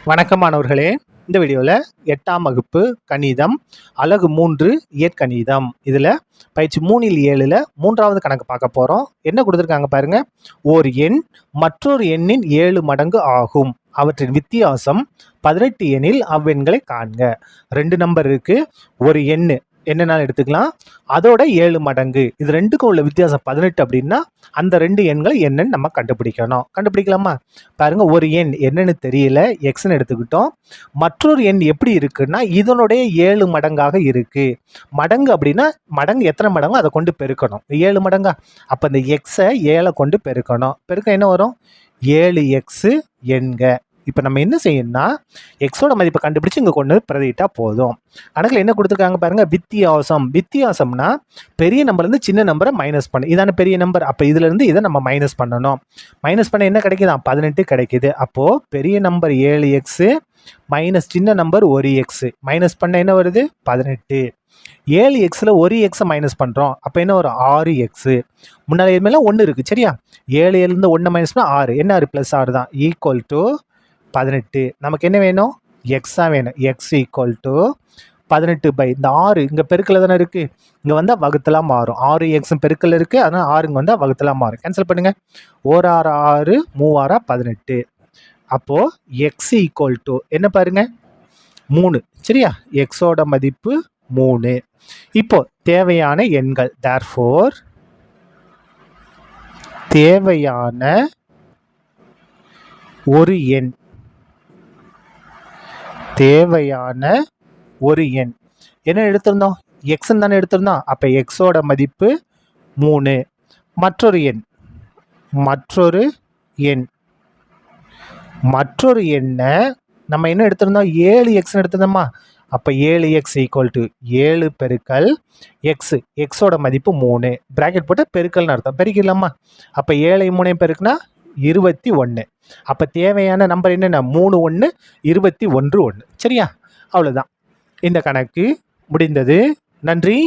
வணக்கம் மாணவர்களே. இந்த வீடியோவில் 8ஆம் வகுப்பு கணிதம் அலகு 3 இயற்கணிதம் இதில் பயிற்சி 3ல் 7ல் 3வது கணக்கு பார்க்க போகிறோம். என்ன கொடுத்துருக்காங்க பாருங்க. ஒரு எண் மற்றொரு எண்ணின் 7 மடங்கு ஆகும். அவற்றின் வித்தியாசம் 18 எனில் அவ்வெண்களை காண்க. 2 நம்பர் இருக்கு. ஒரு எண் என்னென்னாலும் எடுத்துக்கலாம், அதோட 7 மடங்கு. இது ரெண்டுக்கும் உள்ள வித்தியாசம் 18 அப்படின்னா அந்த 2 எண்கள் என்னன்னு நம்ம கண்டுபிடிக்கணும். கண்டுபிடிக்கலாமா? பாருங்க, ஒரு எண் என்னன்னு தெரியல, எக்ஸ்ன்னு எடுத்துக்கிட்டோம். மற்றொரு எண் எப்படி இருக்குன்னா இதனுடைய 7 மடங்காக இருக்கு. மடங்கு அப்படின்னா மடங்கு எத்தனை மடங்கோ அதை கொண்டு பெருக்கணும். 7 மடங்கா, அப்போ இந்த எக்ஸை 7 கொண்டு பெருக்கணும். பெருக்க என்ன வரும்? 7x எண்க. இப்போ நம்ம என்ன செய்யணும்னா எக்ஸோட மதிப்பை கண்டுபிடிச்சு இங்கே கொண்டு பிரதிட்டா போதும். கணக்கில் என்ன கொடுத்துருக்காங்க பாருங்க, வித்தியாசம். வித்தியாசம்னா பெரிய நம்பர்லேருந்து சின்ன நம்பரை மைனஸ் பண்ணு. இதான பெரிய நம்பர், அப்போ இதுலேருந்து இதை நம்ம மைனஸ் பண்ணணும். மைனஸ் பண்ண என்ன கிடைக்குதா? 18 கிடைக்குது. அப்போது பெரிய நம்பர் 7x மைனஸ் சின்ன நம்பர் 1x மைனஸ் பண்ண என்ன வருது? 18. 7xல் 1x மைனஸ் பண்ணுறோம், அப்போ என்ன வரும்? 6x. முன்னாடி இதுமாதிரிலாம் 1 இருக்குது, சரியா? 7லேருந்து 1 மைனஸ் பண்ணால் 6, என்ன 6 + 6 தான், ஈக்குவல் டு 18. நமக்கு என்ன வேணும்? எக்ஸாக வேணும். எக்ஸ் ஈக்குவல் டு 18 இந்த 6 இங்கே பெருக்கில் தானே இருக்குது, இங்கே வந்தால் வகுத்தலாம் மாறும். 6x பெருக்கில் இருக்குது, அதனால் 6 இங்கே வந்தால் வகுத்தலாம் மாறும். கேன்சல் பண்ணுங்கள். 1 6 6, 3 6 18. அப்போது எக்ஸ் ஈக்குவல் டு என்ன பாருங்க? 3, சரியா? எக்ஸோட மதிப்பு 3. இப்போ தேவையான எண்கள், தேர்ஃபோர் தேவையான ஒரு எண், தேவையான ஒரு எண் என்ன எடுத்திருந்தோம்? எக்ஸ்ன்னு தானே எடுத்திருந்தோம். அப்போ எக்ஸோட மதிப்பு 3. மற்றொரு எண், மற்றொரு எண், மற்றொரு எண்ணை நம்ம என்ன எடுத்திருந்தோம்? 7xன்னு எடுத்திருந்தோமா? அப்போ 7x ஈக்குவல் டு 7 பெருக்கல் எக்ஸ். எக்ஸோட மதிப்பு 3. பிராக்கெட் போட்டு பெருக்கல்னு அர்த்தம். பெருக்கிடலாமா? அப்போ 7 3 பெருக்குனா 21. அப்போ தேவையான நம்பர் என்னென்ன? 3 1 21 1. சரியா? அவ்வளோதான். இந்த கணக்கு முடிந்தது. நன்றி.